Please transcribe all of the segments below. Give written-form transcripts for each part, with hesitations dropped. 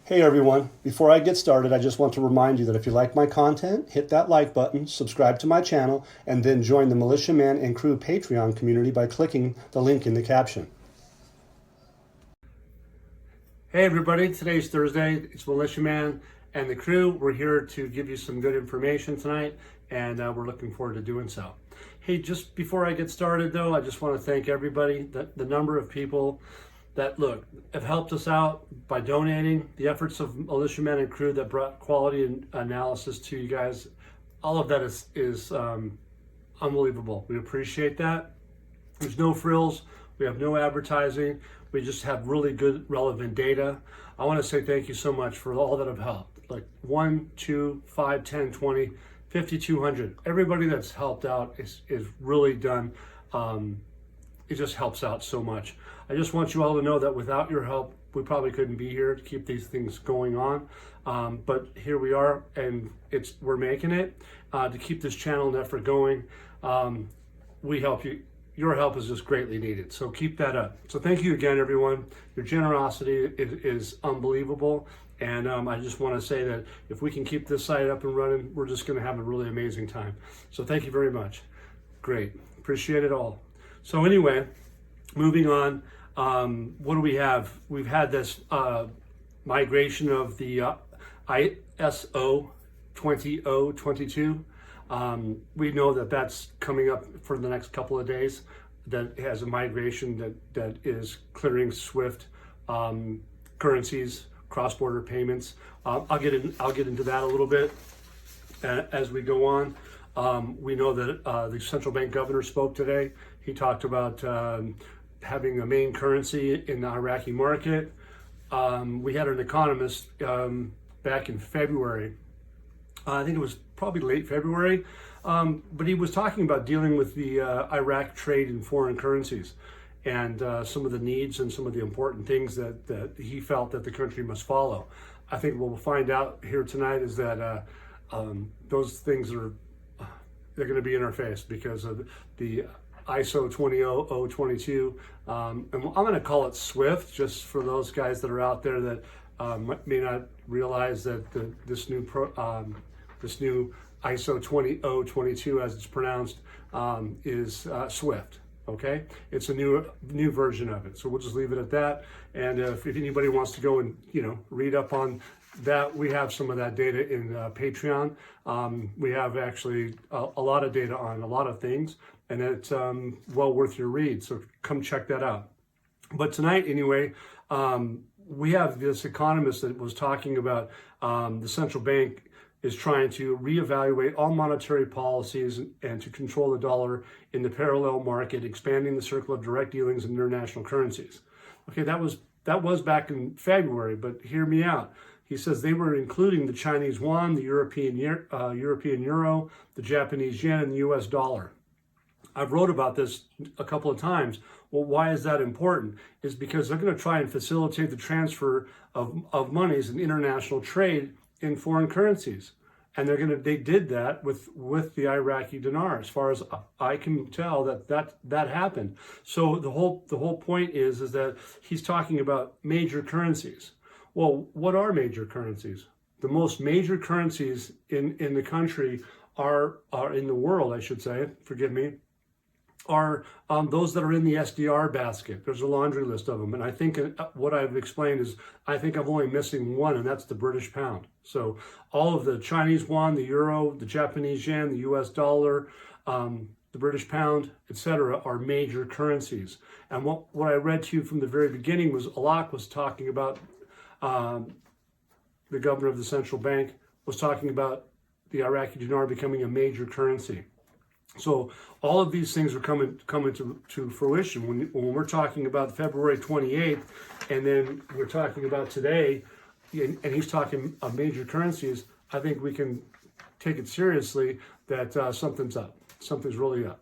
Hey everyone, before I get started, I just want to remind you that if you like my content, hit that like button, subscribe to my channel, and then join the Militiaman and Crew Patreon community by clicking the link in the caption. Hey everybody, today's Thursday. It's Militiaman and the crew. We're here to give you some good information tonight, and we're looking forward to doing so. Hey, just before I get started though, I just want to thank everybody, the number of people that have helped us out by donating, the efforts of militiamen and crew that brought quality and analysis to you guys. All of that is unbelievable. We appreciate that. There's no frills. We have no advertising. We just have really good, relevant data. I want to say thank you so much for all that have helped. Like 1, 2, 5, 10, 20, 5,200. Everybody that's helped out is really done. It just helps out so much. I just want you all to know that without your help, we probably couldn't be here to keep these things going on. But here we are, and we're making it to keep this channel and effort going. We help you. Your help is just greatly needed. So keep that up. So thank you again, everyone. Your generosity is unbelievable. And I just want to say that if we can keep this site up and running, we're just going to have a really amazing time. So thank you very much. Great. Appreciate it all. So anyway, moving on, what do we have? We've had this migration of the ISO 20022. We know that that's coming up for the next couple of days. That has a migration that is clearing SWIFT currencies, cross-border payments. I'll get into that a little bit as we go on. We know that the central bank governor spoke today. He talked about having a main currency in the Iraqi market. We had an economist back in February. I think it was probably late February, but he was talking about dealing with the Iraq trade in foreign currencies and some of the needs and some of the important things that he felt that the country must follow. I think what we'll find out here tonight is that those things they're going to be in our face because of the ISO 20022. And I'm going to call it SWIFT, just for those guys that are out there that may not realize that this new ISO 20022, as it's pronounced, is SWIFT. Okay, it's a new version of it. So we'll just leave it at that. And if anybody wants to go and read up on that, we have some of that data in Patreon. We have actually a lot of data on a lot of things, and it's well worth your read. So come check that out. But tonight, anyway, we have this economist that was talking about the central bank is trying to reevaluate all monetary policies and to control the dollar in the parallel market, expanding the circle of direct dealings in international currencies. Okay, that was back in February, but hear me out. He says they were including the Chinese yuan, the European euro, the Japanese yen, and the US dollar. I've wrote about this a couple of times. Well, why is that important? Is because they're going to try and facilitate the transfer of monies and international trade in foreign currencies. And they did that with the Iraqi dinar. As far as I can tell, that happened. So the whole point is that he's talking about major currencies. Well, what are major currencies? The most major currencies in the country are in the world, I should say, forgive me, are those that are in the SDR basket. There's a laundry list of them. And I think what I've explained is I think I'm only missing one, and that's the British pound. So all of the Chinese yuan, the euro, the Japanese yen, the US dollar, the British pound, etc., are major currencies. And what I read to you from the very beginning was Alak was talking about, the governor of the central bank was talking about the Iraqi dinar becoming a major currency. So all of these things are coming to fruition. When we're talking about February 28th, and then we're talking about today, and he's talking of major currencies, I think we can take it seriously that something's up. Something's really up.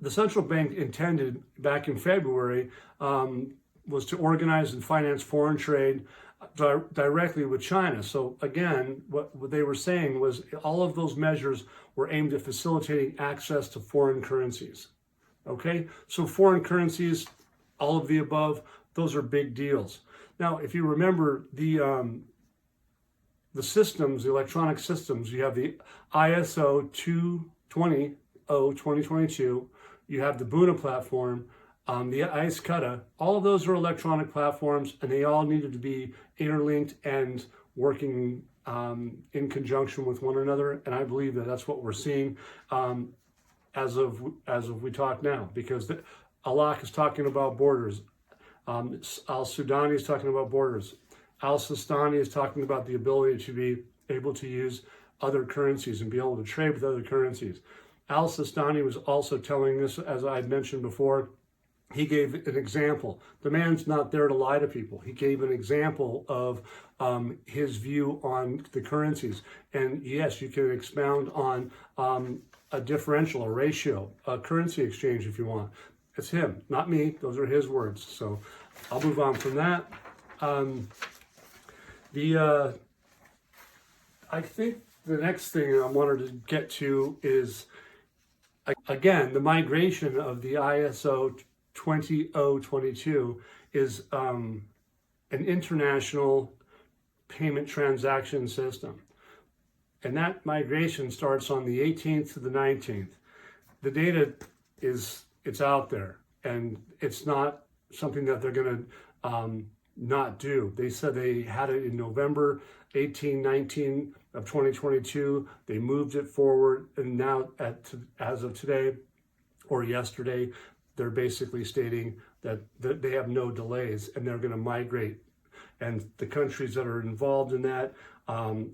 The central bank intended back in February was to organize and finance foreign trade directly with China. So again, what they were saying was all of those measures were aimed at facilitating access to foreign currencies. Okay, so foreign currencies, all of the above, those are big deals. Now, if you remember the systems, the electronic systems, you have the ISO 2022, you have the Buna platform, the ICE Kata. All of those are electronic platforms, and they all needed to be interlinked and working in conjunction with one another. And I believe that that's what we're seeing as of we talk now, because Alak is talking about borders. Al-Sudani is talking about borders. Al-Sistani is talking about the ability to be able to use other currencies and be able to trade with other currencies. Al-Sistani was also telling us, as I had mentioned before, he gave an example. The man's not there to lie to people. He gave an example of his view on the currencies. And yes, you can expound on a differential, a ratio, a currency exchange if you want. It's him, not me. Those are his words. So I'll move on from that. I think the next thing I wanted to get to is, again, the migration of the ISO 20022 is an international payment transaction system. And that migration starts on the 18th to the 19th. The data it's out there, and it's not something that they're going to not do. They said they had it in November 18, 19 of 2022. They moved it forward, and now as of today or yesterday, they're basically stating that they have no delays and they're going to migrate. And the countries that are involved in that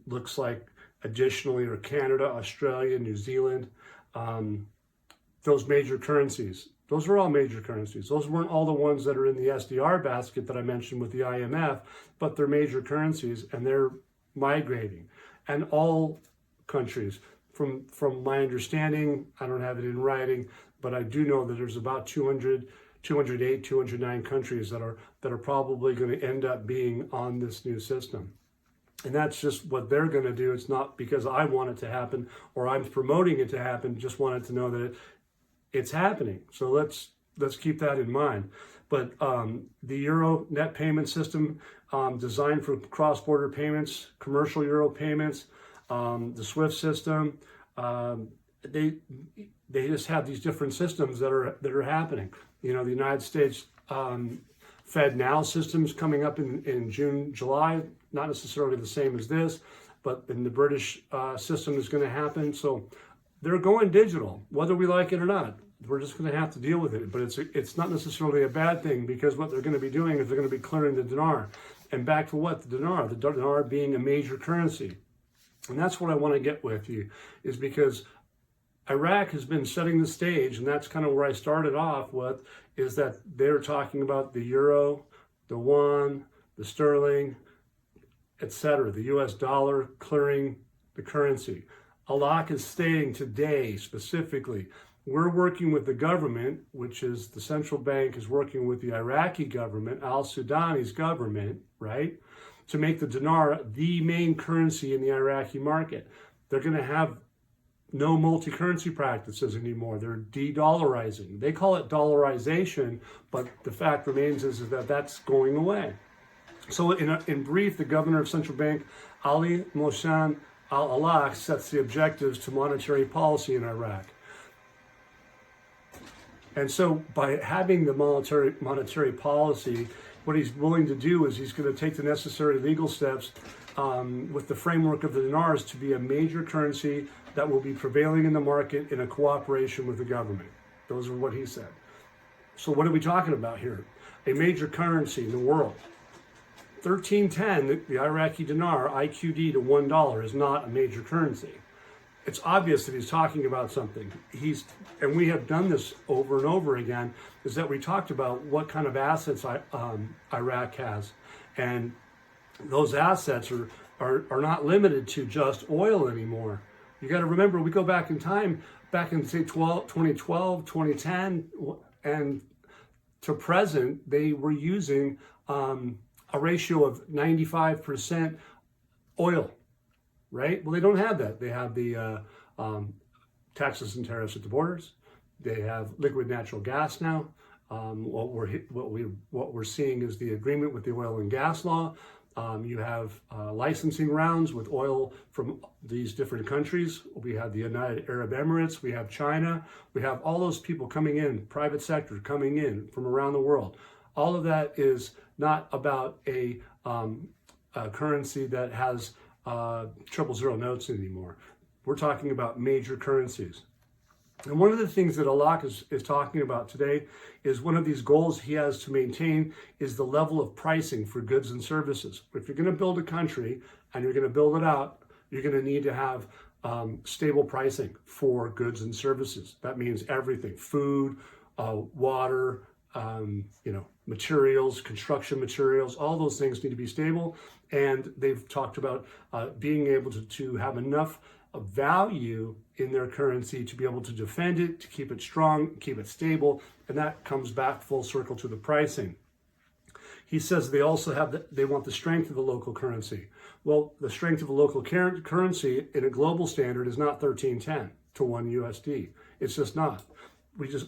looks like additionally are Canada, Australia, New Zealand, those major currencies. Those are all major currencies. Those weren't all the ones that are in the SDR basket that I mentioned with the IMF, but they're major currencies and they're migrating. And all countries, from my understanding, I don't have it in writing, but I do know that there's about 208, 209 countries that are probably going to end up being on this new system. And that's just what they're going to do. It's not because I want it to happen or I'm promoting it to happen, just wanted to know that it's happening. So let's keep that in mind. But the Euro net payment system designed for cross-border payments, commercial Euro payments, the SWIFT system, they just have these different systems that are happening. You know, the United States Fed Now system is coming up in June, July, not necessarily the same as this, but then the British system is going to happen. So they're going digital, whether we like it or not. We're just going to have to deal with it. But it's not necessarily a bad thing, because what they're going to be doing is they're going to be clearing the dinar. And back to what? The dinar being a major currency. And that's what I want to get with you, is because Iraq has been setting the stage, and that's kind of where I started off with, is that they're talking about the euro, the won, the sterling, etc., the US dollar clearing the currency. Alak is stating today specifically, we're working with the government, which is the central bank is working with the Iraqi government, al-Sudani's government, right, to make the dinar the main currency in the Iraqi market. They're going to have no multi-currency practices anymore. They're de-dollarizing. They call it dollarization, but the fact remains is that that's going away. So in brief, the governor of central bank, Ali Mohsen Al-Alak, sets the objectives to monetary policy in Iraq. And so by having the monetary policy, what he's willing to do is he's going to take the necessary legal steps with the framework of the dinars to be a major currency that will be prevailing in the market in a cooperation with the government. Those are what he said. So what are we talking about here? A major currency in the world. 1310, the Iraqi dinar, IQD to $1 is not a major currency. It's obvious that he's talking about something. And we have done this over and over again, is that we talked about what kind of assets Iraq has. And those assets are not limited to just oil anymore. You got to remember, we go back in time, back in say 2012, 2010, and to present, they were using a ratio of 95% oil. Right? Well, they don't have that. They have the taxes and tariffs at the borders. They have liquid natural gas now. What we're seeing is the agreement with the oil and gas law. You have licensing rounds with oil from these different countries. We have the United Arab Emirates, we have China, we have all those people coming in, private sector coming in from around the world. All of that is not about a currency that has 000 notes anymore. We're talking about major currencies. And one of the things that Alak is talking about today is one of these goals he has to maintain is the level of pricing for goods and services. If you're going to build a country and you're going to build it out, you're going to need to have stable pricing for goods and services. That means everything: food, water, materials, construction materials. All those things need to be stable. And they've talked about being able to have enough value in their currency to be able to defend it, to keep it strong, keep it stable, and that comes back full circle to the pricing. He says they also they want the strength of the local currency. Well, the strength of a local currency in a global standard is not 1310 to 1 USD. It's just not.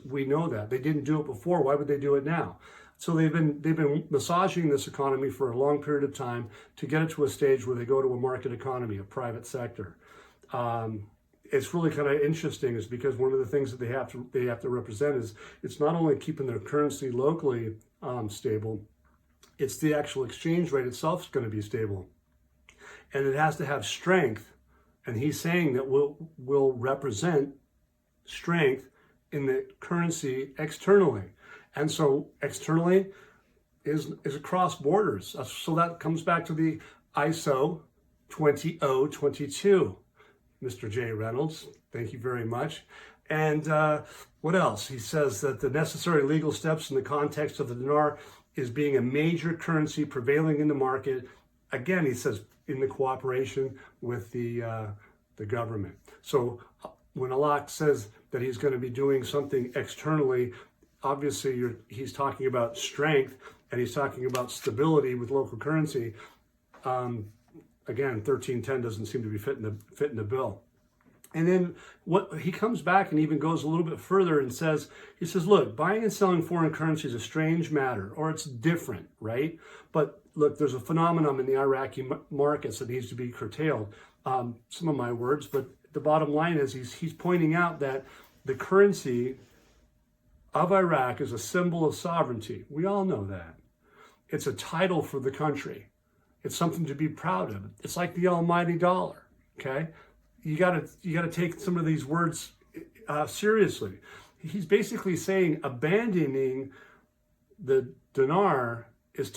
We know that. They didn't do it before. Why would they do it now? So they've been massaging this economy for a long period of time to get it to a stage where they go to a market economy, a private sector. It's really kind of interesting, is because one of the things that they have to represent is it's not only keeping their currency locally stable, it's the actual exchange rate itself is going to be stable, and it has to have strength. And he's saying that will represent strength in the currency externally, and so externally is across borders. So that comes back to the ISO 20022. Mr. J. Reynolds, thank you very much. And what else? He says that the necessary legal steps in the context of the dinar is being a major currency prevailing in the market. Again, he says in the cooperation with the government. So when Alak says that he's going to be doing something externally, obviously he's talking about strength, and he's talking about stability with local currency. Again, 1310 doesn't seem to be fitting the bill. And then what he comes back and even goes a little bit further and says, look, buying and selling foreign currency is a strange matter, or it's different, right? But look, there's a phenomenon in the Iraqi markets that needs to be curtailed. Some of my words, but the bottom line is he's pointing out that the currency of Iraq is a symbol of sovereignty. We all know that. It's a title for the country. It's something to be proud of. It's like the almighty dollar, okay? You gotta take some of these words seriously. He's basically saying abandoning the dinar is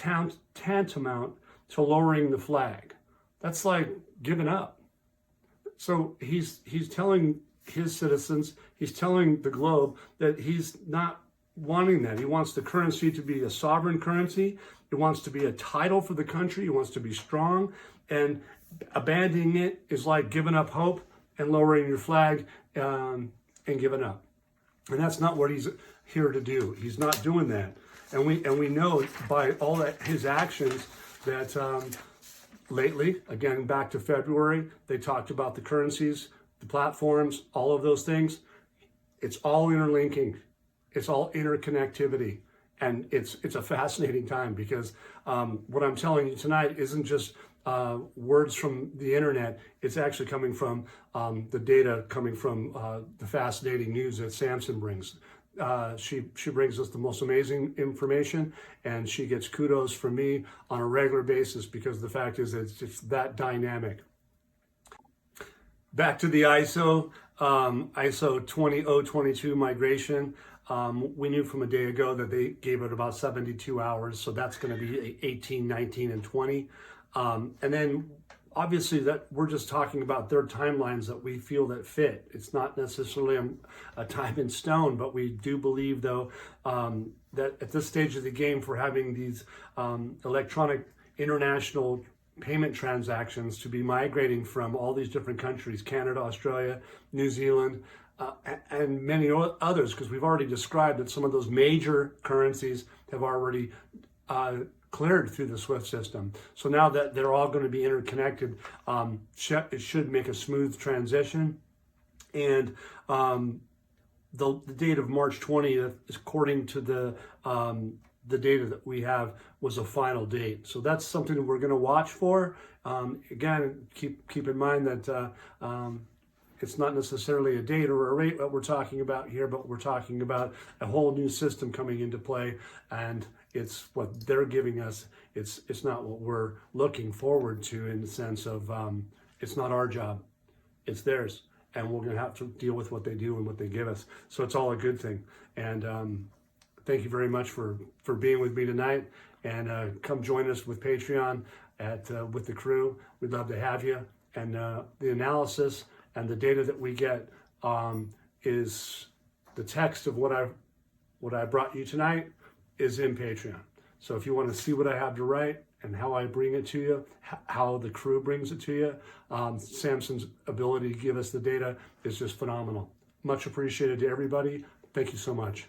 tantamount to lowering the flag. That's like giving up. So he's telling his citizens, he's telling the globe that he's not wanting that. He wants the currency to be a sovereign currency. He wants to be a title for the country. He wants to be strong. And abandoning it is like giving up hope and lowering your flag and giving up. And that's not what he's here to do. He's not doing that. And we know by all his actions that lately, again, back to February, they talked about the currencies, the platforms, all of those things. It's all interlinking. It's all interconnectivity. And it's a fascinating time, because what I'm telling you tonight isn't just words from the internet. It's actually coming from the data coming from the fascinating news that Samson brings. She brings us the most amazing information, and she gets kudos from me on a regular basis, because the fact is it's that dynamic. Back to the ISO 20022 migration. We knew from a day ago that they gave it about 72 hours, so that's going to be 18, 19, and 20. And then obviously that we're just talking about their timelines that we feel that fit. It's not necessarily a time in stone, but we do believe, though, that at this stage of the game, for having these electronic international payment transactions to be migrating from all these different countries, Canada, Australia, New Zealand, and many others, because we've already described that some of those major currencies have already cleared through the SWIFT system. So now that they're all going to be interconnected, it should make a smooth transition. And the date of March 20th, according to the data that we have, was a final date. So that's something that we're going to watch for. Again, keep in mind that it's not necessarily a date or a rate that we're talking about here, but we're talking about a whole new system coming into play, and it's what they're giving us. It's not what we're looking forward to, in the sense of it's not our job, it's theirs, and we're going to have to deal with what they do and what they give us. So it's all a good thing. And thank you very much for being with me tonight. And come join us with Patreon with the crew. We'd love to have you. And the analysis and the data that we get is the text of what I brought you tonight is in Patreon. So if you want to see what I have to write and how I bring it to you, how the crew brings it to you, Samson's ability to give us the data is just phenomenal. Much appreciated to everybody. Thank you so much.